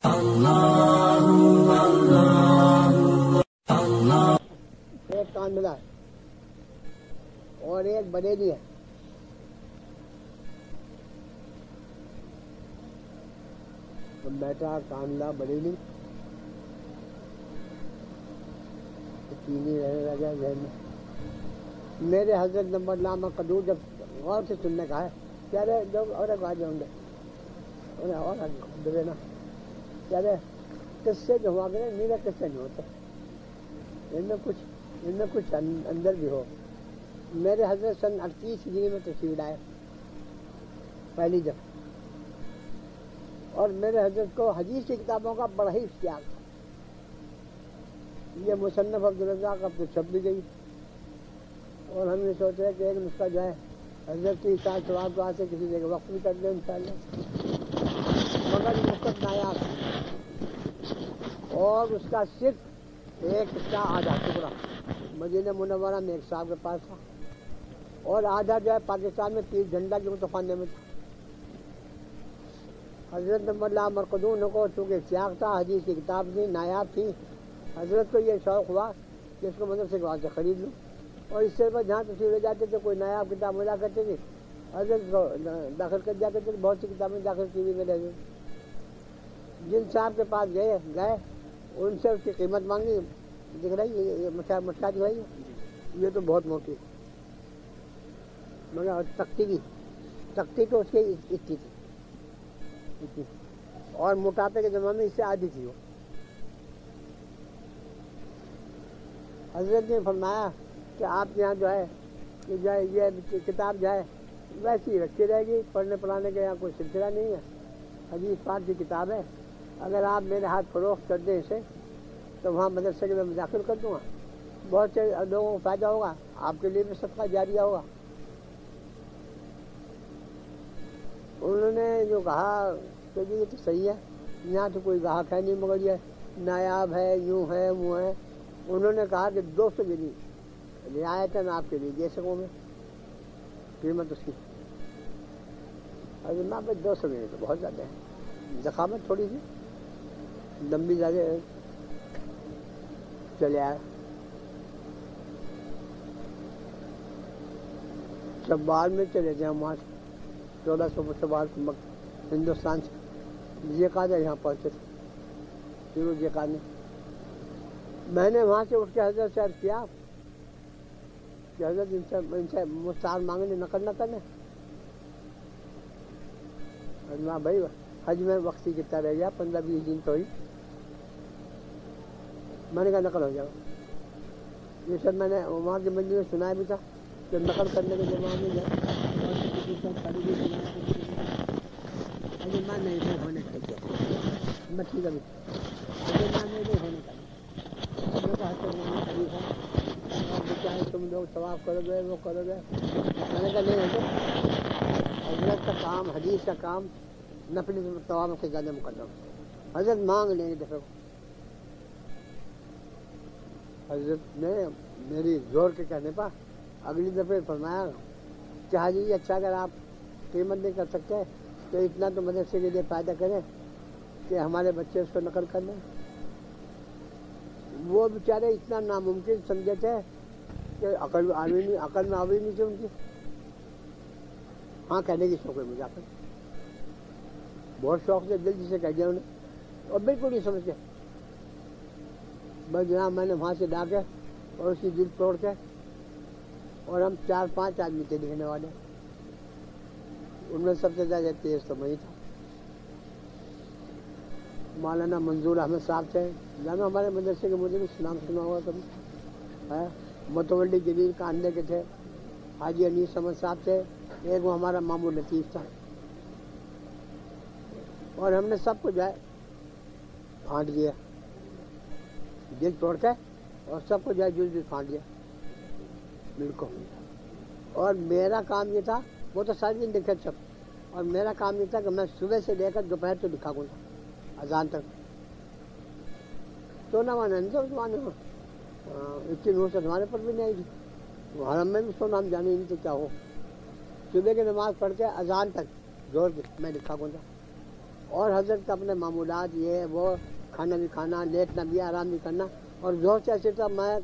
ایک کان ملا ہے اور ایک بریلی ہے. بیٹا کاملہ بریلی تین ہی رہنے لگا ذہن میں. میرے حضرت نمبر علامہ قدور جب غور سے سننے کا ہے کیا رہے لوگ اور ایک آج ہوں گے انہیں اور دبے نا کیا رہے قصے جو ہوا کرے میرے قصے نہیں ہوتے ان میں کچھ اندر بھی ہو. میرے حضرت سن 38 ہجری میں تشریف لائے پہلی جب, اور میرے حضرت کو حدیث کی کتابوں کا بڑا ہی اشتیاق تھا. یہ مصنف عبدالرزاق اب تو چھپ بھی گئی اور ہم یہ سوچ رہے کہ ایک نسخہ جو ہے حضرت کی ساتھ ثواب دعا سے کسی جگہ وقت بھی کر دیں انشاءاللہ. مگر مفت نایاب اور اس کا صرف ایک حصہ آدھا ٹکڑا مدینہ منورہ میں ایک صاحب کے پاس تھا اور آدھا جو ہے پاکستان میں تیر جھنڈا کے متخانے میں تھا. حضرت نمبر علامہ قدور کو چونکہ اشتیاق تھا, حدیث کی کتاب تھی, نایاب تھی, حضرت کو یہ شوق ہوا کہ اس کو مدرسے کے وہاں سے خرید لوں. اور اس سے بعد جہاں تشریف لے جاتے تھے کوئی نایاب کتاب ملا کرتے تھے حضرت کو داخل کر دیا کرتے تھے. بہت سی کتابیں داخل کی ہوئی میرے حضرت. جن صاحب کے پاس گئے ان سے اس کی قیمت مانگی. دکھ رہی ہے مٹھا دکھ رہی ہے, یہ تو بہت موٹی مگر تختی تو اس کی اتنی تھی اور موٹاپے کے زمانے میں اس سے آدھی تھی وہ. حضرت نے فرمایا کہ آپ یہاں جو ہے کہ جو ہے یہ کتاب جو ہے ویسی رکھی رہے گی, پڑھنے پڑھانے کا یہاں کوئی سلسلہ نہیں ہے, حدیث پاک کی کتاب ہے. اگر آپ میرے ہاتھ فروخت کر دیں اسے تو وہاں مدرسے کے میں داخل کر دوں گا, بہت سے لوگوں کو فائدہ ہوگا, آپ کے لیے بھی صدقہ جاریہ ہوگا. انہوں نے جو کہا کہ یہ تو صحیح ہے, یہاں تو کوئی گاہک ہے نہیں مگر یہ نایاب ہے, یوں ہے وہ ہے. انہوں نے کہا کہ 200 گنی رعایت ہے, میں آپ کے لیے دے سکوں میں قیمت اس کی. ارے ماں بھائی 200 گنی تو بہت زیادہ ہے, ضخامت تھوڑی سی لمبی زیادہ چلے آیا. شوال میں چلے گئے ہم وہاں سے 1400 شوال ہندوستان سے یہ قادر یہاں پہنچے تھے. شروع یہ قادر میں نے وہاں سے اٹھ کے حضرت سے عرض کیا کہ حضرت ان سے مستعار مانگنے نقل نہ کرنے. ماں بھائی حج میں وقتی کتنا رہ گیا 15-20 دن تو ہی. میں نے کہا نقل ہو جائے گا. یہ سب میں نے وہاں کے مجلس میں سنایا بھی تھا کہ نقل کرنے کے زمانے میں جائے ماں نہیں ہونے کا میں ٹھیک ہے ماں نہیں ہونے کا چاہے تم لوگ ثواب کرو گے وہ کرو گے. میں نے کہا نہیں ہوگا, حضرت کا کام حدیث کا کام نفلی ثواب سے زیادہ مقدم. حضرت مانگ لیں گے دفعہ. حضرت نے میری زور کے کہنے پر اگلی دفعہ فرمایا کہ حاجی اچھا اگر آپ قیمت نہیں کر سکتے تو اتنا تو مدرسے کے لیے فائدہ کریں کہ ہمارے بچے اس کو نقل کر لیں. وہ بیچارے اتنا ناممکن سمجھے تھے کہ عقل میں آوی نہیں تھی ان کی. ہاں کہنے کی شوق ہے مجھے آخر بہت شوق سے دل جسے کہہ دیا انہوں نے, اور بالکل نہیں سمجھتے. بس جناب میں نے وہاں سے لا کے اور اس کی دل توڑ کے, اور ہم 4-5 آدمی تھے لکھنے والے. ان میں سب سے زیادہ تیز تو وہی تھا. مولانا منظور احمد صاحب تھے, جانا ہمارے مدرسے کے مجھے نام سنا ہوا کبھی. متولی جلیل کا اندے کے تھے. حاجی انیس احمد صاحب تھے. ایک وہ ہمارا مامو لطیف تھا. اور ہم نے سب کو جو ہے پھانٹ دیا دل توڑ کے, اور سب کو جو ہے جز پھانٹ دیا بالکل. اور میرا کام یہ تھا, وہ تو سارے دن لکھے سب, اور میرا کام یہ تھا کہ میں صبح سے لے کر دوپہر تو لکھا گا اذان تک. تو نہ مانا نہیں تو زمانے میں اتنی نور سے ہمارے پر بھی نہیں آئی تھی. حرم میں بھی سونا ہم جانے نہیں تھے کیا ہو. صبح کی نماز پڑھ کے اذان تک زور کے میں لکھا گا اور حضرت کا اپنے معمولات یہ وہ کھانا بھی کھانا، لیٹنا بھی، آرام بھی کرنا. اور زہر سے ایسے تو میں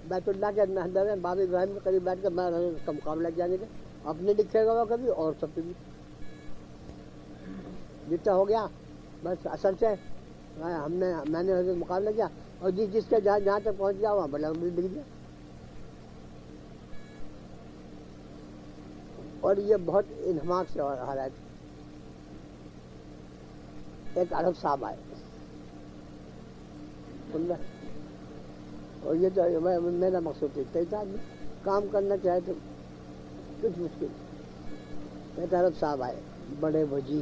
بیت اللہ کے اندر میں باب ابراہیم کے قریب بیٹھ کے میں حضرت کا مقابلہ کیا گیا. اپنے لکھے گا وہ کبھی اور سب کے بھی جتنا ہو گیا بس اصل سے میں نے حضرت مقابلہ کیا. اور جس کے جہاں تک پہنچ گیا وہاں بلا لکھ دیا. اور یہ بہت انہماک سے ہو رہا ہے. ایک عرب صاحب آئے اور یہ تو میرا مقصود اتنا ہی تھا، کام کرنا چاہے تو کچھ مشکل. ایک عرب صاحب آئے، بڑے وجی،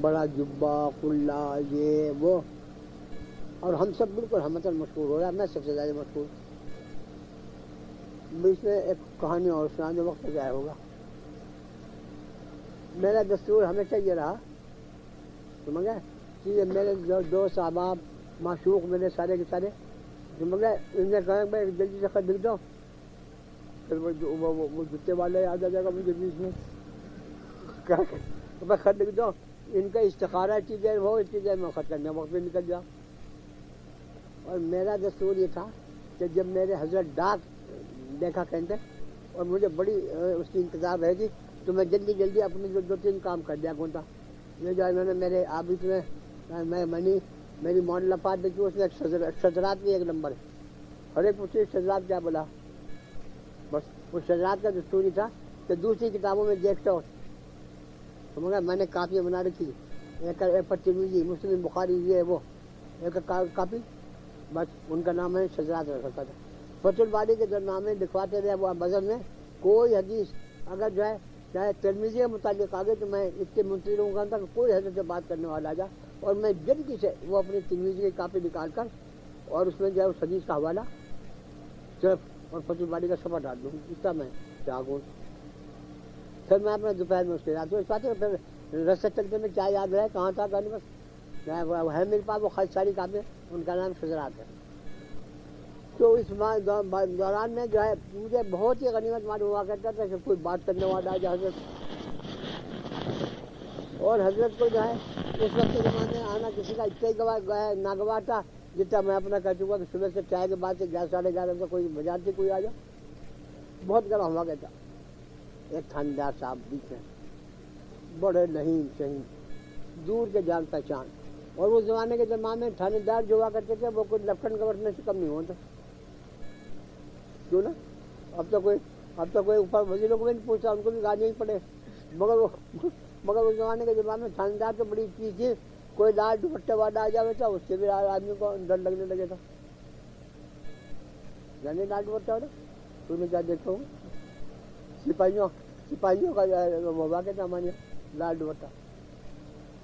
بڑا جبہ کلا یہ وہ، اور ہم سب بالکل ہمتن مشہور ہو رہا ہے. میں سب سے زیادہ مشہور. بیچ میں ایک کہانی اور سنا جو وقت ضائع ہوگا. میرا دستور ہمیشہ یہ رہا سمجھ گئے کہ میرے جو دوست احباب معشوق میرے سارے کے سارے سمجھ گئے، ان نے کہا میں جلدی سے خط لکھ دو. پھر وہ جوتے والے یاد آ جائے گا مجھے بیچ میں میں خط لکھ دو. ان کا استخارہ اتنی دیر ہو، اتنی دیر میں خط کرنے وقت میں نکل جاؤ. اور میرا دستور یہ تھا کہ جب میرے حضرت ڈاک دیکھا کہتے اور مجھے بڑی اس کی انتظار رہے گی تو میں جلدی جلدی اپنے جو 2-3 کام کر دیا کرتا. یہ جو میں نے میرے آبد میں میری مؤلفات دیکھی، اس میں ایک شجرات بھی ایک نمبر ہے. ہر ایک پوچھے شجرات کیا بولا، بس اس شجرات کا دستور ہی تھا کہ دوسری کتابوں میں دیکھتا ہو. سمجھا میں نے کاپیاں بنا رکھی، ایک پر ترمذی مسلم بخاری یہ وہ ایک کاپی، بس ان کا نام ہے شجرات رکھا تھا. فتح الباری کے جو نامے لکھواتے رہے وہ وزن میں کوئی حدیث اگر جو ہے چاہے ترمذی کے متعلق آگے تو میں اتنے منتظر ہوں گا کہ کوئی حضرت سے بات کرنے والا آ جا اور میں جلدی سے وہ اپنی ترمذی کی کاپی نکال کر اور اس میں جو ہے اس حدیث کا حوالہ صرف اور فتح الباری کا صفحہ ڈال دوں اتنا میں جاگوں. پھر میں اپنے دوپہر میں اس کے رات اس بات ہے. پھر رستے چلتے میں کیا یاد رہے کہاں تھا کہانی بس ہے میرے پاس وہ خاص ساری کاپیں، ان کا نام شجرات ہے. تو اس دوران میں جو ہے مجھے بہت ہی غنیمت معلوم ہوا کرتا تھا کہ کوئی بات کرنے والا آ جائے حضرت. اور حضرت کو جو ہے اس وقت کے زمانے میں آنا کسی کا اتنا ہی ناگوار تھا جتنا میں اپنا کہہ چکا کہ صبح سے چائے کے بعد سے 11-11:30 بجے کوئی بجاتی کوئی آ جائے. بہت گرم ہوا کرتا. ایک تھاندار صاحب بیچ میں بڑے لہیم شہین دور کے جان پہچان. اور اس زمانے کے زمانے میں تھانے دار جو ہوا کرتے تھے وہ کوئی لیفٹنٹ گورنر سے کم نہیں ہوتا. کیوں نا اب تو کوئی اوپر وزیروں کو بھی نہیں پوچھتا، ان کو بھی گانے ہی پڑے. مگر اس زمانے کے زمانے میں تھانے دار تو بڑی چیز تھی. کوئی لال دوپٹے والا آ جاوے تھا اس سے بھی آدمی کو ڈر لگنے لگے تھا. جانے لال دوپٹے والا تو نے کیا دیکھا ہوں سپاہیوں کا وبا کے تھا ہمارے لال دوپٹہ.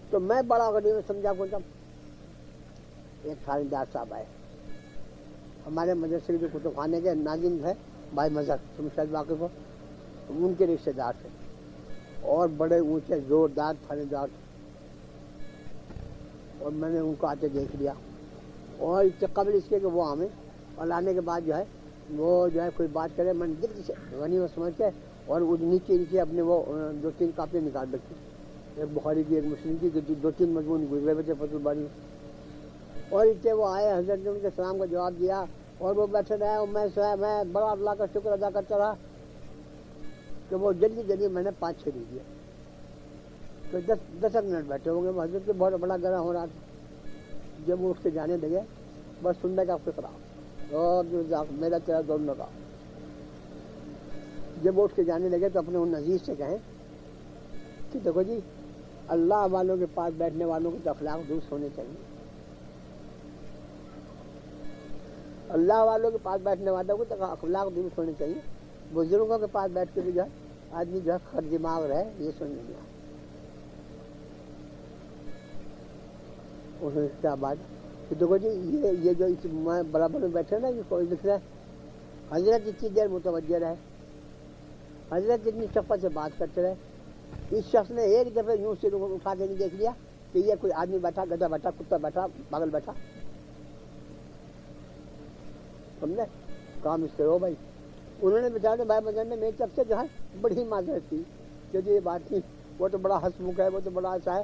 تو میں بڑا غنیمت سمجھا کو تھا. ایک تھانے دار صاحب آئے ہمارے مدرسے کے کتب خانے کے ناظم ہے بھائی مظہر، تم شاید واقف ہو، ان کے رشتے دار تھے اور بڑے اونچے زوردار تھانے دار تھے. اور میں نے ان کو آتے دیکھ لیا اور اس سے قبل اس کے کہ وہ آمیں اور آنے کے بعد جو ہے وہ جو ہے کوئی بات کرے میں نے جلدی سے غنیمت سمجھ کے اور نیچے اپنے وہ 2-3 کاپیاں نکال رکھی. ایک بخاری کی ایک مسلم کی 2-3 مضمون گزرے ہوئے تھے فتح الباری میں. اور اس سے وہ آئے، حضرت نے ان کے سلام کا جواب دیا اور وہ بیٹھے رہے. اور میں بڑا اللہ کا شکر ادا کرتا رہا کہ وہ جلدی میں نے 5-6 لے دیا. تو 10 منٹ بیٹھے ہوں گے. وہ حضرت کے بہت بڑا گرا ہو رہا تھا. جب وہ اس سے جانے لگے بس سننے کا فکر اور میرا تیرا دونوں کا. جب وہ اٹھ کے جانے لگے تو اپنے ان عزیز سے کہیں کہ دیکھو جی اللہ والوں کے پاس بیٹھنے والوں کے تو اخلاق درست ہونے چاہیے. اللہ والوں کے پاس بیٹھنے والوں کو تو اخلاق درست ہونے چاہیے. بزرگوں کے پاس بیٹھ کے بھی جو ہے آدمی جو ہے خر دماغ رہے یہ سننے میں آئے. اس کے بعد دیکھو جی یہ جو برابر میں بیٹھے نا یہ کوئی لکھ رہا ہے حضرت اتنی دیر متوجہ رہے، حضرت اتنی شفقت سے بات کرتے رہے. اس شخص نے ایک دفعہ یوں سے اٹھا کے نہیں دیکھ لیا کہ یہ کوئی آدمی بیٹھا، گدھا بیٹھا، کتا بیٹھا، پاگل بیٹھا. سمجھے کام اس سے ہو بھائی. انہوں نے بچارے بھائی مظہر نے میری طرف سے جو ہے بڑی معذرت کی کہ جو یہ بات تھی وہ تو بڑا ہنس مکھ ہے، وہ تو بڑا ایسا ہے.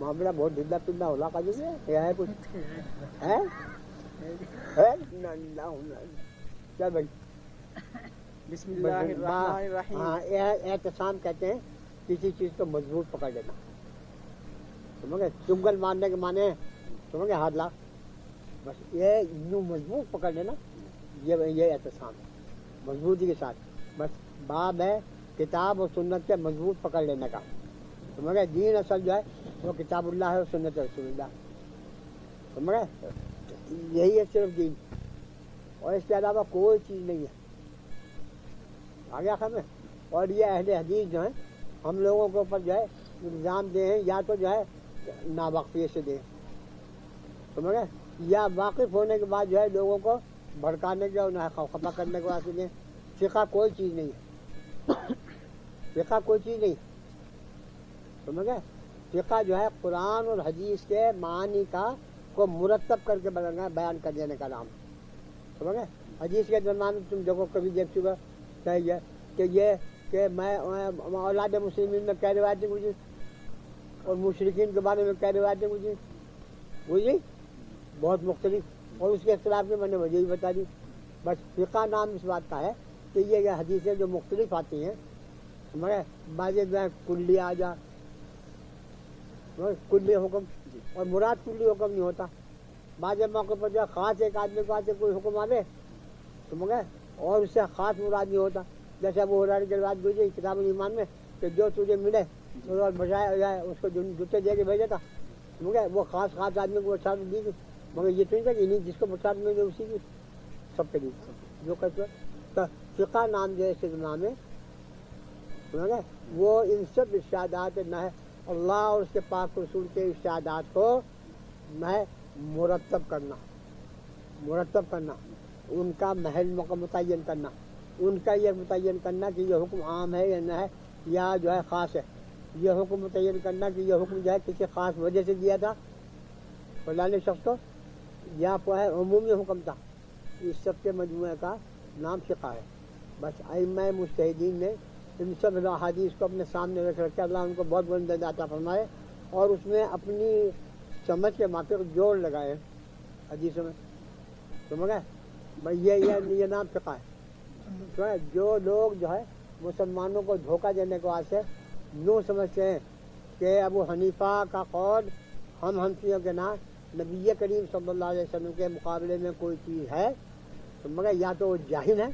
معاملہ بہت ڈھیلا پلا ہو رہا کیا ہے کچھ ہے کیا بھائی بسم اللہ الرحمن الرحیم. ہاں اعتصام کہتے ہیں کسی چیز کو مضبوط پکڑ لینا. سمجھ گئے؟ چنگل مارنے کے معنی سمجھ گئے ہاتھ لا بس یہ یوں مضبوط پکڑ لینا یہ اعتصام ہے مضبوطی کے ساتھ. بس باب ہے کتاب اور سنت کے مضبوط پکڑ لینے کا. سمجھ گئے؟ دین اصل جو ہے وہ کتاب اللہ ہے اور سنت رسول اللہ. سمجھ گئے؟ یہی ہے صرف دین اور اس کے علاوہ کوئی چیز نہیں ہے. آگے خبر. اور یہ اہل حدیث جو ہیں ہم لوگوں کے اوپر جو ہے الزام دے ہیں یا تو جو ہے ناواقفی سے دیں سمجھ گئے یا واقف ہونے کے بعد جو ہے لوگوں کو بھڑکانے کے اور خفا کرنے کے واسطے دیں. فقہ کوئی چیز نہیں ہے. فقہ کوئی چیز نہیں سمجھ گئے. فقہ جو ہے قرآن اور حدیث کے معانی کو مرتب کر کے بیان کر دینے کا نام. سمجھ گئے؟ حدیث کے درمیان تم دیکھو کبھی دیکھ چکا کہ یہ کہ میں اولاد مسلمین میں کیا روایتیں گزری اور مشرکین کے بارے میں کیا روایتیں گزری بہت مختلف اور اس کے اختلاف میں نے وجہ ہی بتا دی. بس فقہ نام اس بات کا ہے کہ یہ حدیثیں جو مختلف آتی ہیں سمجھ گئے بعض کلی آ جا کلی حکم اور مراد کلی حکم نہیں ہوتا. بعض موقع پر جو خاص ایک آدمی کو آتے کوئی حکم آ دے سمجھ گئے اور اس سے خاص مراد نہیں ہوتا. جیسے ابو ہریرہ کی روایت گزری کتاب الایمان میں کہ جو تجھے ملے اور بجائے اس کو جوتے دے کے بھیجا تھا سمجھ گئے وہ خاص عادمی کو بچا دی گئی مگر یہ تو نہیں تھا کہ نہیں جس کو بچا ملے اسی کی سب کے لیے جو کہتے تو فقہ نام جو ہے اس نام ہے سمجھ گئے وہ ان سب ارشادات نہ ہے اللہ اور اس کے پاک رسول کے ارشادات کو میں مرتب کرنا ان کا محل متعین کرنا ان کا یہ متعین کرنا کہ یہ حکم عام ہے یا نہ ہے یا جو ہے خاص ہے. یہ حکم متعین کرنا کہ یہ حکم جو ہے کسی خاص وجہ سے دیا تھا فلانے شخص کو یا ہے عمومی حکم تھا. اس سب کے مجموعے کا نام فقہ ہے. بس ائمہ مجتہدین نے ان سب احادیث کو اپنے سامنے رکھ رکھا اللہ ان کو بہت بلند عطا فرمائے اور اس میں اپنی سمجھ کے مطابق جوڑ لگائے حدیثوں میں سمجھ گئے بھائی یہ نام فقہ ہے. جو لوگ جو ہے مسلمانوں کو دھوکہ دینے کے واسطے یوں سمجھتے ہیں کہ ابو حنیفہ کا قول ہم حنفیوں کے نام نبی کریم صلی اللہ علیہ وسلم کے مقابلے میں کوئی چیز ہے سمجھ گئے یا تو وہ جاہل ہے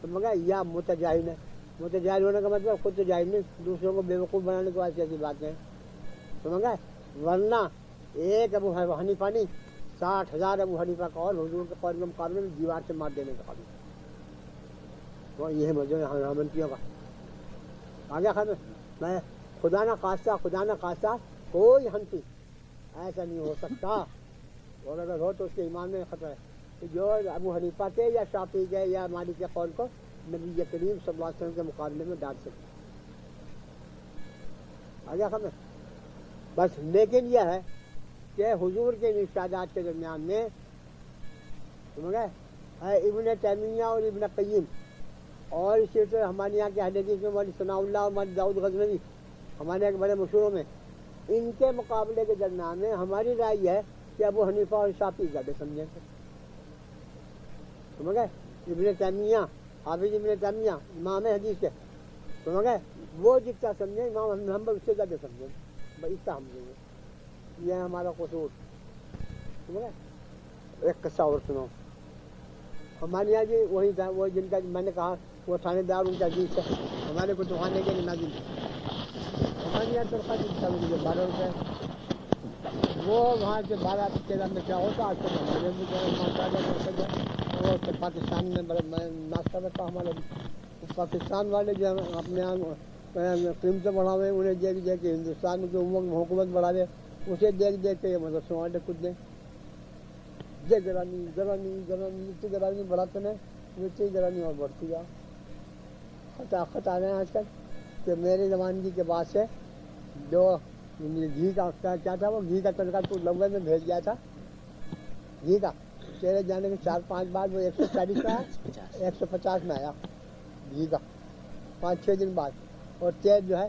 سمجھ گئے یا متجاہل ہے. متجاہل ہونے کا مطلب خود تو جاہل نہیں دوسروں کو بیوقوف بنانے کے واسطے ایسی باتیں سمجھ گئے. ورنہ ایک ابو حنیفہ نہیں 60,000 ابو حنیفہ کا قول حضور کے قول کے مقابلے میں دیوار سے مار دینے کا قابل. تو یہ مجھے حنفیوں کا آگے میں خدا نہ خواستہ کوئی حنفی ایسا نہیں ہو سکتا اور اگر ہو تو اس کے ایمان میں خطرہ ہے کہ جو ابو حنیفہ کے یا شافعی کے یا مالک کے قول کو نبی کریم صلی اللہ علیہ وسلم کے مقابلے میں ڈال سکتے. آگے خبر بس لیکن یہ ہے کہ حضور کے ارشادات کے درمیان میں سمجھ گئے ابن تیمیہ اور ابن قیم اور اسی طرح ہمارے یہاں کے اہل حدیث میں مولانا ثناء اللہ اور مولانا داؤد غزنوی ہمارے یہاں کے بڑے مشہوروں میں ان کے مقابلے کے درمیان میں ہماری رائے یہ ہے کہ ابو حنیفہ اور شافعی زیادہ سمجھیں گے سمجھ گئے. ابن تیمیہ حافظ ابن تیمیہ امام حدیث کے سمجھ گئے وہ جتنا سمجھیں امام حنبل اس سے زیادہ سمجھیں بھائی اتنا سمجھیں گے. یہ ہمارا قصور سمجھ گئے. ایک قصہ اور سنو ہمارے یہاں جی وہی تھا وہ جن کا میں نے کہا وہ تھانے دار ان کا عزیز ہے ہمارے کو دکھانے کے لیے نازل ہمارے یہاں تنخواہ دیتا مجھے 12 روپئے وہ وہاں سے 12 13 میں کیا ہوتا آج تک ہمارے بھی پاکستان میں ناشتہ رکھا ہمارا پاکستان والے جو اپنے یہاں قیمتیں بڑھاوے انہیں دیکھ دیکھ کے ہندوستان کی حکومت بڑھا دے اسے دیکھ دیکھ کے یہ مدرسوں والے خود دیں گرانی بڑھاتے ہیں مٹی گرانی اور بڑھتی جا خطاخت آ رہے ہیں آج کل کہ میری زمانگی کے بعد سے جو گھی کا کیا تھا وہ گھی کا تنخواہ تو لمبے میں بھیج گیا تھا گھی کا چہرے جانے کے 4-5 بعد وہ 140 میں آیا 150 میں آیا گھی کا 5-6 دن بعد اور تیل جو ہے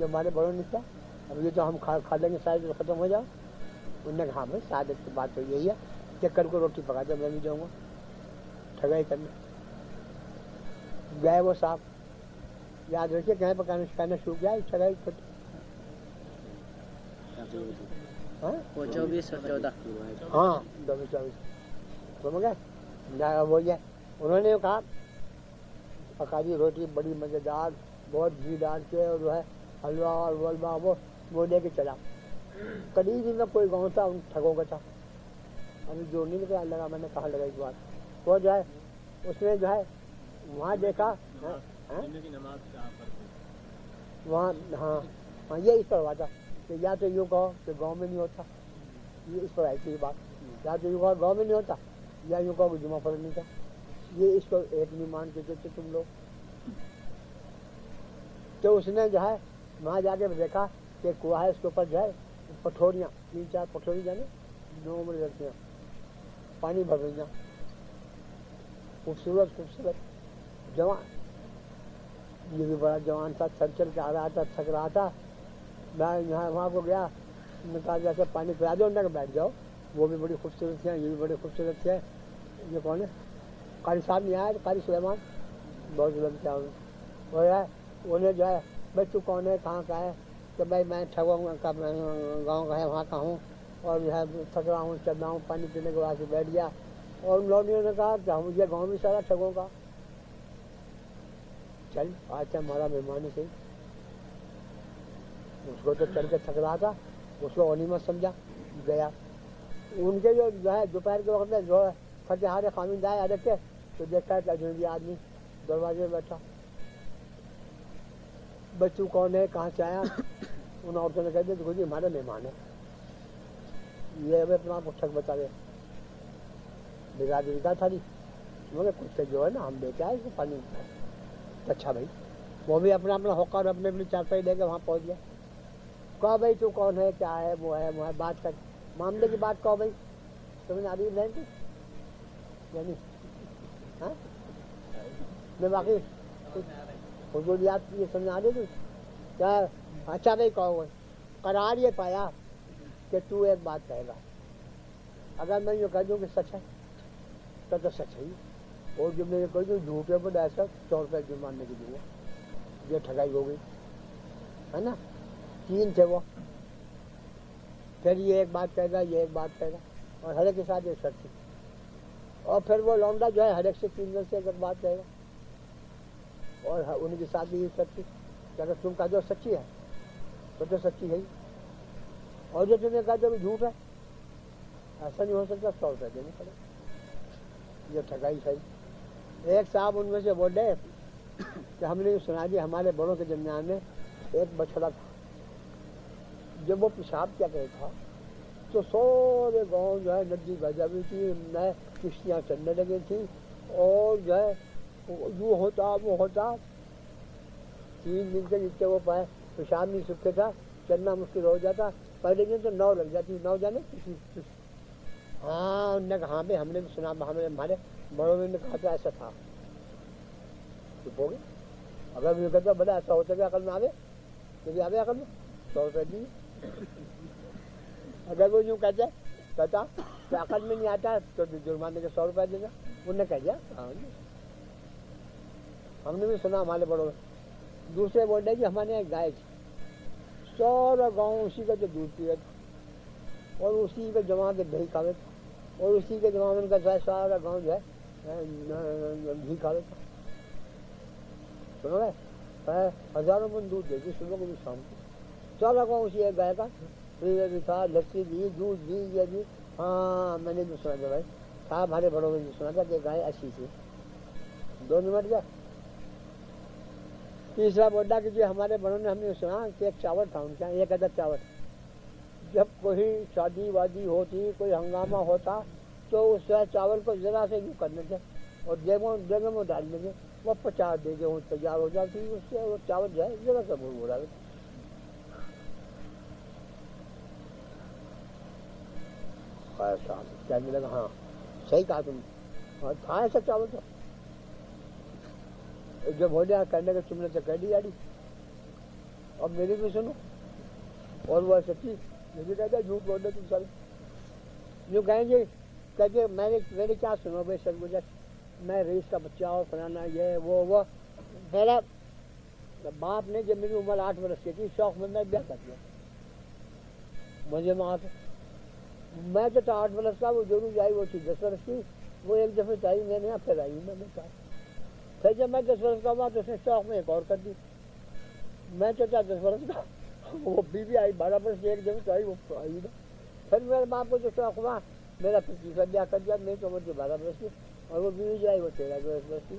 جو ہمارے بڑوں نے کیا اب یہ تو ہم کھا لیں گے شاید ختم ہو جاؤ. انہوں نے کہا بھائی سعادت کی بات تو یہی ہے کہ کل کو روٹی پکا دو میں بھی جاؤں گا ٹھگائی کرنے. گئے وہ صاحب یاد رکھیے کہیں پکانا شروع کیا ٹھگائی کرتے. ہاں 24 اور 14 ہاں 24 سمجھ گئے وہ یہ انہوں نے کہا پکا دی روٹی بڑی مزیدار بہت گھی ڈال کے اور جو ہے حلوہ اور ولوا وہ لے کے چلا. قریب ہی میں کوئی گاؤں تھا ان ٹھگوں کا تھا. ابھی جو نہیں نکلا لگا میں نے کہاں لگا اس بات وہ جو ہے اس نے جو ہے وہاں دیکھا وہاں ہاں یہ اس پر ہوا تھا کہ یا تو یوں کہو کہ گاؤں میں نہیں ہوتا یہ اس پر آئی تھی یہ بات یا تو یوں کہو گاؤں میں نہیں ہوتا یا یوں کہو کہ جمعہ فرض نہیں تھا. یہ اس کو ایک نہیں مان کے دیتے تم لوگ. تو اس نے جو ہے وہاں جا کے دیکھا کہ کنواں ہے اس کے اوپر جو ہے پٹھوریاں 3-4 پٹھوری جانے 9 عمر لڑکیاں پانی بھر رہی خوبصورت جوان. یہ بھی بڑا جوان تھا چل چل کے آ رہا تھا تھک رہا تھا. میں یہاں وہاں کو گیا کہا جا کے پانی پلا دو انہیں کہ بیٹھ جاؤ. وہ بھی بڑی خوبصورت تھیں یہ بھی بڑی خوبصورت تھے. یہ کون ہے قاری صاحب نہیں آیا قاری سلیمان بہت ظلم کیا وہ ہے. انہیں جو ہے بھائی تو کون ہے کہاں کا ہے کہ بھائی میں ٹھگوں کا گاؤں کا ہے وہاں کا ہوں اور جو ہے تھک رہا ہوں چل رہا ہوں پانی پینے کے بعد سے بیٹھ گیا. اور ان لوگوں نے کہا کہ مجھے گاؤں میں سارا ٹھگوں کا چل آج ہمارا مہمان ہے. اس کو تو چل کے تھک رہا تھا اس کو غنیمت سمجھا گیا. ان کے جو ہے دوپہر کے وقت میں جو ہے تھکے ہارے خامد آئے ادھر کے تو دیکھا ہے کہ اجنبی آدمی دروازے میں بیٹھا. بچوں کون ہے کہاں سے آیا ان عورتوں نے کہہ دیا دیکھو جی ہمارا مہمان ہے. یہ ہمیں اپنا آپ ٹھگ بتا گئے برادری کا تھا جی مگر کچھ جو ہے نا ہم لے کے آئے اس کو پانی. اچھا بھائی وہ بھی اپنا اپنا ہوکر اپنے اپنی چارپائی لے کے وہاں پہنچ گیا. کہو بھائی تو کون ہے کیا ہے وہ ہے بات کر معاملے کی بات کہو بھائی تمہیں آدمی نہیں تھی یعنی ہاں میں باقی حضوریات یہ سمجھ آ رہی تھی کیا. اچھا بھائی کہو قرار یہ پایا کہ تو ایک بات کہے گا اگر میں یہ کہہ دوں کہ سچ ہے تو سچ ہے. اور جب میں یہ کہہ دوں جھوٹے پر ایسا 100 روپئے جرمانے کی دوں گا. یہ ٹھگائی ہو گئی ہے نا. 3 تھے وہ پھر یہ ایک بات کہے گا یہ ایک بات کہے گا اور ہر ایک کے ساتھ ایک شرط تھی. اور پھر وہ لونڈا جو ہے ہر ایک سے 3 دن سے ایک بات کہے گا اور ان کے ساتھ بھی یہ شرط تھی کہ اگر تم کہہ دو سچی ہے تو سچی ہے ہی اور جو تم نے کہا جو جھوٹ ہے ایسا نہیں ہو سکتا 100 روپئے دینے پڑے. یہ ٹھگائی صحیح. ایک صاحب ان میں سے بولے کہ ہم نے یہ سنا دیا ہمارے بڑوں کے درمیان میں ایک بچڑا تھا جب وہ پیشاب کیا کرتا تھا تو سارے گاؤں جو ہے ندی بجا ہوئی تھی نئے کشتیاں چلنے لگی تھیں اور جو ہے یوں ہوتا وہ ہوتا 3 دن کے جتنے وہ پائے پیشاب نہیں سکتے تھا چلنا مشکل ہو جاتا. پہلے دن تو 9 لگ جاتی 9 جانے ہاں انہوں نے کہا بھائی ہم نے بھی سنا ہمارے بڑوں نے کہا تھا ایسا تھا. چپ ہو گئے. اگر مجھے کہتا بڑا ایسا ہوتا کہ عقل میں آوے تو آوے عقل میں 100 روپئے دی. اگر وہ یوں کہتا کہ عقل میں نہیں آتا تو جرمانے کے 100 روپئے دے گا. انہوں نے کہہ دیا ہم نے بھی سنا ہمارے بڑوں میں. دوسرے بول رہے کہ ہمارے یہاں گائے تھی سارا گاؤں اسی کا جو دودھ پیا تھا اور اسی کے جمع کے دہی کھاوے تھا اور اسی کے جمع میں ان کا سارا گاؤں جو ہے گھی کھاوے تھا. سنو گئے ہزاروں من دودھ دیتی صبح کو بھی شام کو سارا گاؤں اسی ایک گائے کا بھی تھا. لسی بھی دودھ بھی یہ بھی. ہاں میں نے بھی سنا تھا بھائی صاحب ہمارے بڑوں میں بھی سنا تھا کہ گائے اچھی تھی. 2 منٹ گیا. تیسرا بولا کہ جو ہمارے بڑوں نے ہم نے سنا کہ ایک چاول تھا ان کے یہاں 1 عدد چاول. جب کوئی شادی وادی ہوتی کوئی ہنگامہ ہوتا تو اس چاول کو ذرا سے یوں کرنے تھے اور دیگوں میں ڈال دیں گے وہ 50 دیگیں تیار ہو جاتی اس سے وہ چاول جو ہے ذرا سا بھول رہا کہنے لگا ہاں صحیح کہا تم نے کہاں ایسا چاول تھا. جب ہو جائے کہنے کا تم نے تو کہہ دی یاری اب میری بھی سنو. اور وہ سچی مجھے کہتا ہے جھوٹ بول رہے تم سارے. جو کہیں گے کہتے میرے کیا سنو بھائی سر گزر میں رئیس کا بچہ ہوں فلانا یہ وہ. میرا باپ نے جب میری عمر 8 برس کی تھی شوق میں بیاہ کر دیا مجھے ماں سے. میں تو تھا 8 برس کا, وہ ضرور آئی وہ تھی 10 برس کی. وہ ایک دفعہ چاہیے میں نے یہاں پھر آئی میں نے کہا پھر جب میں 10 برس کا ہوا تو اس نے شوق میں ایک اور کر دی. میں تو تھا 10 برس کا, وہ بیوی آئی 12 برس کی ایک دفعہ تو آئی وہ آئی نا. پھر میرے باپ کو جو شوق ہوا میرا پھر تیسرا بیاہ کر دیا. میری تو عمر جو 12 برس کی اور وہ بیوی جو آئی وہ 13 برس کی.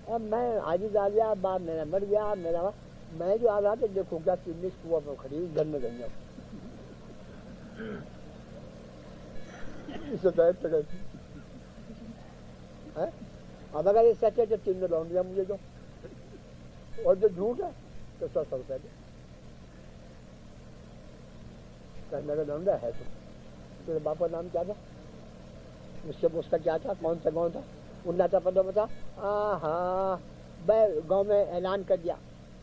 اب میں عاجز آ گیا, باپ میرا مر گیا. میرا میں جو آ رہا تھا دیکھو کیا چیز کنواں پر کھڑی ہوئی گھر میں گئی جاؤں اب اگر یہ سچ ہے تو 3 لون دیا مجھے دو, اور جو جھوٹ ہے تو 100 روپئے دے. کہنے کا ڈونڈا ہے تیرے باپ کا نام کیا تھا, اس سے اس کا کیا تھا, کون سا گاؤں تھا, انہیں تھا پتہ بتا. ہاں بھائی گاؤں میں اعلان کر دیا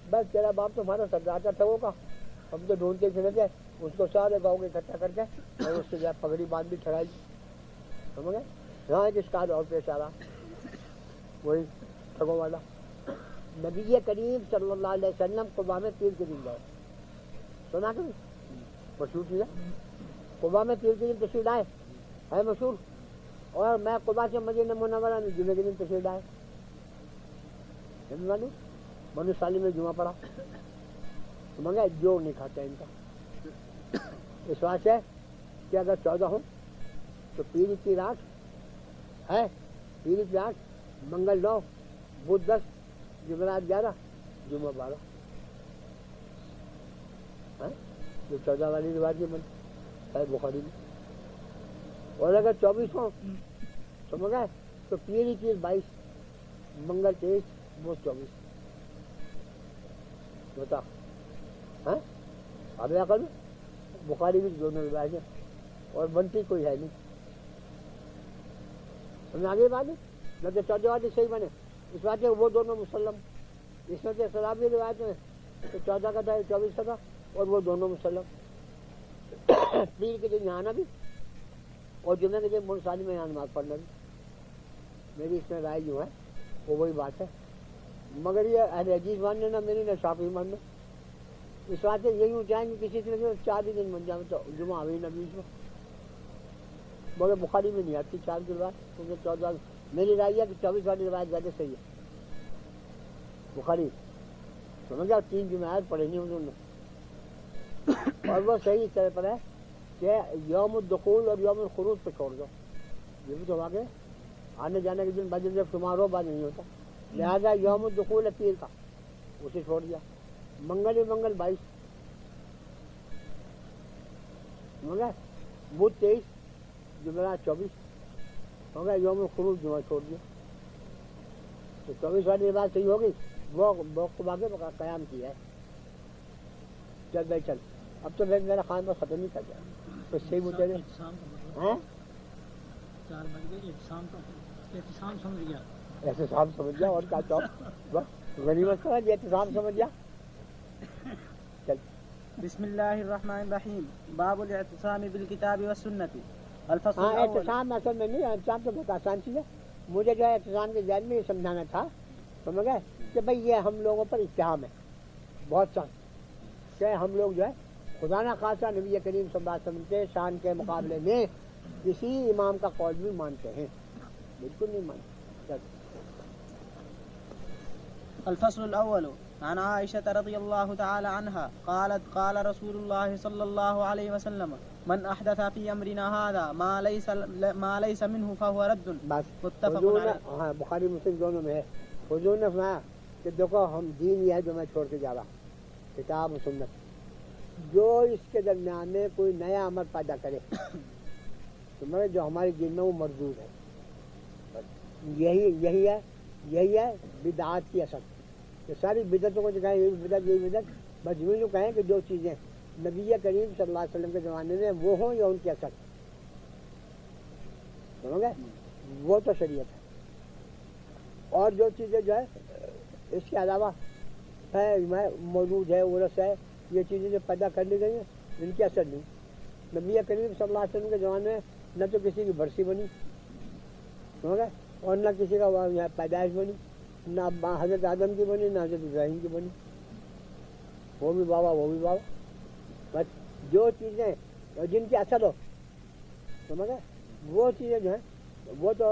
بس تیرا باپ تمہارا سردار تھا وہ کا. ہم تو ڈھونڈتے پھرے تھے اس کو سارے گاؤں کے اکٹھا کر کے اور اس سے پگڑی باندھ بھی ٹھہرائی. سمجھ گئے یہاں کس کا اور پیش آ رہا وہی ٹھگوں والا. نبی کریم صلی اللہ علیہ وسلم قبا میں پیر کے دن گئے. سنا کبھی مشہور چیز ہے قبا میں پیر کے دن تشریف لائے ہے مشہور. اور میں قبا سے مدینہ منورہ میں جمعے کے دن تشریف لائے. معلوم بنو سالی میں جمعہ پڑا. منگا جوڑ نہیں کھاتا ان کا. اس بات ہے کہ اگر 14 ہوں تو پیر کی رات ہے, پیر کی رات منگل 9 بدھ 10 جمعرات 11 جمعہ 12 جو 14 والی روایت میں ہے بخاری میں. اور اگر 24 ہوں تو منگا تو پیر کی 22 منگل 23 بدھ 24 بتا. اب عقل بخاری بھی دونوں روایت ہیں اور بنتی کوئی ہے نہیں. ہم آگے بات ہے نہ تو 14 والے صحیح بنے. اس بات ہے وہ دونوں مسلم. اس میں سے خلاف بھی روایت میں تو 14 کا تھا 24 کا تھا اور وہ دونوں مسلم. پیر کے دن یہاں آنا بھی اور جمعہ کے دن منصالی میں یہاں نماز پڑھنا بھی. میری اس میں رائے جو ہے وہ وہی بات ہے. مگر یہ اہل حدیث ماننے نہ میری نہ شافعی ماننا. اس بات سے یہی چاہیں گے کسی سے 4 ہی دن بن جائیں تو جمعہ ہوئی نہ بیچ میں. مگر بخاری میں نہیں آتی 4 کی روایت کیونکہ 14 میری رائے ہے کہ 24 والی روایت زیادہ صحیح ہے. بخاری سمجھ گیا 3 جمعرات پڑھے نہیں انہوں نے اور وہ صحیح اس طرح پر ہے کہ یوم الدخول اور یوم الخروج پہ چھوڑ دو. یہ بھی تو واقع آنے جانے کے دن بدل جب تمہارا بعد نہیں ہوتا. لہٰذا یوم الدخول ہے پیر کا اسے چھوڑ دیا. منگل 22 مگر بدھ 23 جمعرات 24 ہو گیا. یوم الخروج جمعہ چھوڑ دیا تو 24 والی بات صحیح ہوگی. وہ قبا کے قیام کیا ہے. چل بھائی چل اب تو میرا خان پر ختم نہیں کر دیا تو صحیح بولتے ہیں 4 بج گئے. احتسام سمجھ گیا احتسام سمجھ گیا اور کیا چوک غنیمت کا احتسام سمجھ گیا. چل بسم اللہ الرحمن الرحیم. باب الاعتصام بالکتاب والسنت. الفصل الاول. احتسام اصل میں نہیں, احتسام تو بہت آسان چیز ہے. مجھے جو ہے احتسام کے ذہن میں یہ سمجھانا تھا سمجھ گئے کہ بھئی یہ ہم لوگوں پر اتہام ہے بہت سخت کہ ہم لوگ جو ہے خدا نہ خاصہ نبی کریم صلی اللہ علیہ وسلم کے شان کے مقابلے میں کسی امام کا قول بھی مانتے ہیں. بالکل نہیں مانتے. الفصل الأول. عن عائشة رضي الله تعالى عنها قالت قال رسول الله صلى الله عليه وسلم من أحدث في أمرنا هذا ما ليس منه فهو رد. متفق عليه. ہاں بخاری مسلم دونوں میں ہے. حضور نے فرمایا کہ دیکھو ہم دین یہ ہے جو میں چھوڑ کے جا رہا کتاب و سنت. جو اس کے درمیان میں کوئی نیا عمل پیدا کرے تو میں جو ہماری دین میں وہ مردود ہے. یہی ہے بدعات کی اصل. کہ ساری بدعتوں کو جو کہیں یہی بدعت بس یوں کہیں کہ 2 چیزیں نبی کریم صلی اللہ علیہ وسلم کے زمانے میں وہ ہوں یا ان کی اصل سمجھ گئے وہ تو شریعت ہے. اور جو چیزیں جو ہے اس کے علاوہ ہے موجود ہے ورث ہے یہ چیزیں جو پیدا کر لی گئی ہیں ان کی اثر نہیں. نبی کریم صلی اللہ علیہ وسلم کے زمانے میں نہ تو کسی کی برسی بنی ہو گئے اور نہ کسی کا پیدائش بنی, نہ حضرت آدم کی بنی نہ حضرت ابراہیم کی بنی. وہ بھی بابا وہ بھی بابا. بس جو چیزیں جن کی اثر ہو سمجھ گئے وہ چیزیں جو ہیں وہ تو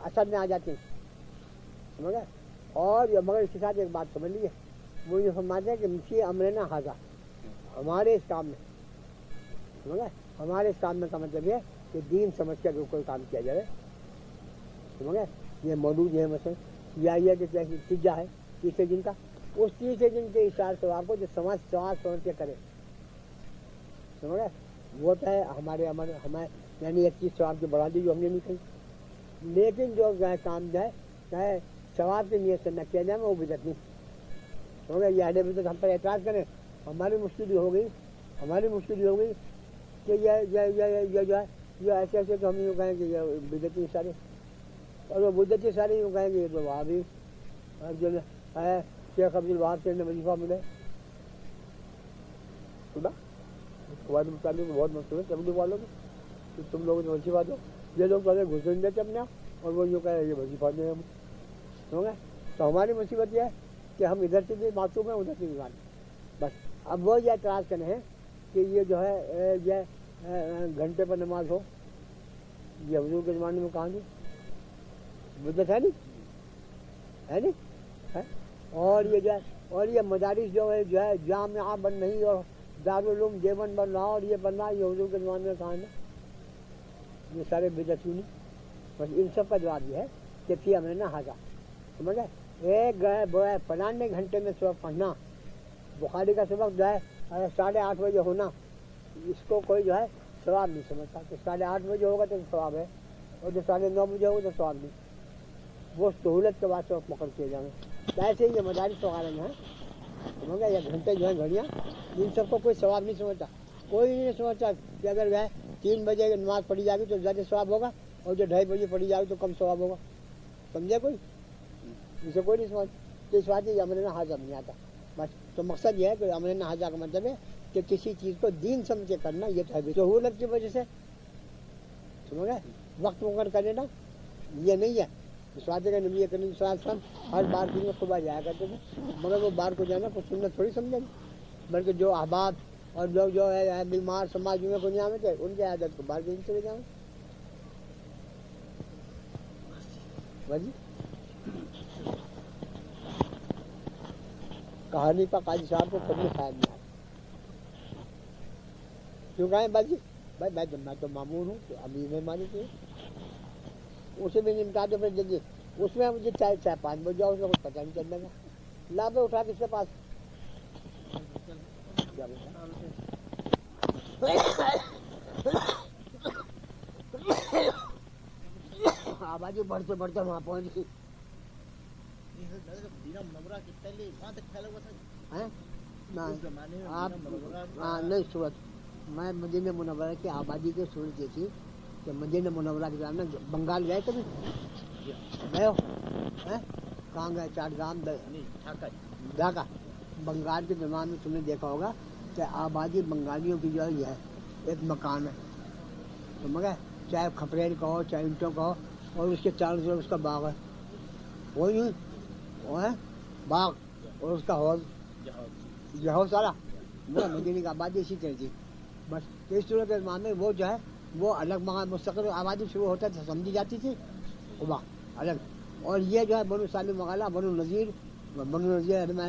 اثر میں آ جاتی ہیں سمجھ گئے. اور مگر اس کے ساتھ ایک بات سمجھ لیجیے, وہ یہ فرماتے ہیں کہ مشی امرنا حاضہ, ہمارے اس کام میں سمجھ گئے, ہمارے اس کام میں کا مطلب یہ کہ دین سمجھ کے اگر کوئی کام کیا جائے سمجھ گئے. یہ موجود ہے مثلا یا یہ کہ تیجا ہے تیسرے دن کا, اس تیسرے دن کے اشارے سے آپ کو جو سمجھ کے کرے سمجھ گئے وہ تو ہے ہمارے ہمیں یعنی ایک چیز ثواب کی بڑھا دی جو ہم نے نہیں کہی. لیکن جو کام جو ہے ثواب کی نیت سے نہ کیا جائے وہ بدعت نہیں سمجھ گئے. یہ اہل بدعت ہم پر اعتراض کریں, ہماری مشکل ہو گئی کہ یہ جو ہے یہ ایسے ایسے تو ہم یوں کہیں کہ یہ بدعتی اشارے, اور وہ بدعتی اشارے یوں کہیں کہ یہ تو وہابی جو ہے شیخ عبد الوہاب سے وظیفہ ملے خدا قواعد مطالعے کو بہت مشہور ہے تبلیغ والوں میں کہ تم لوگوں نے وظیفہ دو. یہ لوگ پہلے گھسن دیتے اپنے آپ اور وہ یوں کہیں یہ وظیفہ دیں ہم سمجھ گئے. تو ہماری مصیبت یہ ہے کہ ہم ادھر سے بھی معصوم ہیں ادھر سے بھی معصوم. بس اب وہ یہ اعتراض کریں ہیں کہ یہ جو ہے یہ گھنٹے پر نماز ہو, یہ حضور کے زمانے میں کہاں دی بدعت ہے نہیں ہے. اور یہ جو ہے اور یہ مدارس جو ہے جامعہ بن رہی اور دارالعلوم دیوبند بن رہا اور یہ بن رہا یہ حضور کے زمانے میں کہاں ہے. یہ سارے بدعتی نہیں. بس ان سب کا جواب یہ ہے کہ فی امرنا حاضہ سمجھ گئے. ایک گئے 95 گھنٹے میں سبق پڑھنا, بخاری کا سبق جو ہے 8:30 بجے ہونا, اس کو کوئی جو ہے ثواب نہیں سمجھتا کہ 8:30 بجے ہوگا تو ثواب ہے اور جو 9:30 بجے ہوگا تو ثواب نہیں. وہ سہولت کے بعد سبق مقرر کیے جائیں گے. ایسے ہی یہ مدارس وغیرہ جو ہیں سمجھ گئے, یہ گھنٹے جو ہیں گھڑیاں ان سب کو کوئی ثواب نہیں سمجھتا. کوئی نہیں سمجھتا کہ اگر جو ہے 3 بجے نماز پڑھی جائے گی تو زیادہ ثواب ہوگا اور جو 2:30 بجے پڑھی جائے گی تو کم ثواب ہوگا. سمجھے کوئی اسے کوئی نہیں سمجھ تو اس بات یہ امرنا حاضہ نہیں آتا. بس تو مقصد یہ ہے کہ امرنا حاضہ کا مطلب ہے کہ کسی چیز کو دین سمجھ کے کرنا. یہ تو ہے سہولت کی وجہ سے سمجھ گئے وقت مقرر کر لینا یہ نہیں ہے. اس بات ہے کہ نبی کریم صلی اللہ علیہ وسلم ہر بار دن میں صبح جایا کرتے تھے, مگر وہ بار کو جانا کوئی سنت تھوڑی سمجھیں گے, بلکہ جو احباب اور لوگ جو ہے بیمار سماج میں دنیا میں تھے ان کے عادت کو بار دن چلے جاؤں. جی کہانی کا قاضی صاحب کو کبھی خیال نہیں آتا. کیوں کہیں باجی بھائی میں تو معمول ہوں تو ابھی میں مانی تھی اسے بھی نمٹا دو. پھر جلدی اس میں مجھے چاہے 5 بجے جاؤ اس میں کچھ پتہ نہیں چلنے گا. لاپے اٹھا کس کے پاس آبادی بڑھتے بڑھتے وہاں پہنچ گئی. آپ نہیں صورت میں مدینہ منورہ کی آبادی کی صورت یہ تھی کہ مدینہ منورہ کے سامنے بنگال گئے کبھی گئے ہو کہاں گئے چاٹگام ڈھاکہ بنگال کے زمان میں تم نے دیکھا ہوگا کہ آبادی بنگالیوں کی جو ہے یہ ہے ایک مکان ہے سمجھ گئے, چاہے کھپریل کا ہو چاہے اینٹوں کا ہو اور اس کے چاروں طرف اس کا باغ ہے وہی وہ ہے باغ اور اس کا حوض یہ سارا مدینہ کی آبادی اسی طرح تھی. بس اس صورت کے زمانے میں وہ جو ہے وہ الگ مقام مستقل آبادی شروع ہوتا تھا سمجھی جاتی تھی وہ الگ. اور یہ جو ہے بنو سالم وغیرہ بنو نذیر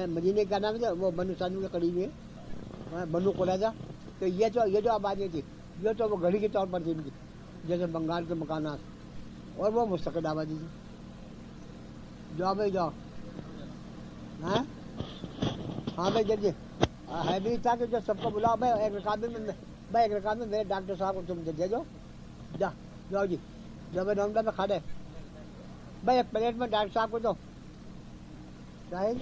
مدینہ کا نام ہے وہ بنو سالم کے قریب ہے بنو قریظہ. تو یہ جو آبادی تھی یہ تو وہ گھڑی کے طور پر تھی ان کی جیسے بنگال کے مکانات اور وہ مستقل آبادی تھی. جاؤ بھائی جاؤ ہاں بھائی جلدی ہے بھی تھا کہ جو سب کو بلاؤ بھائی ایک رکعت میں میرے ڈاکٹر صاحب کو تم دے دو جاؤ جی جو میں رونڈا میں کھڑے بھائی ایک پلیٹ میں ڈاکٹر صاحب کو دو شاہد.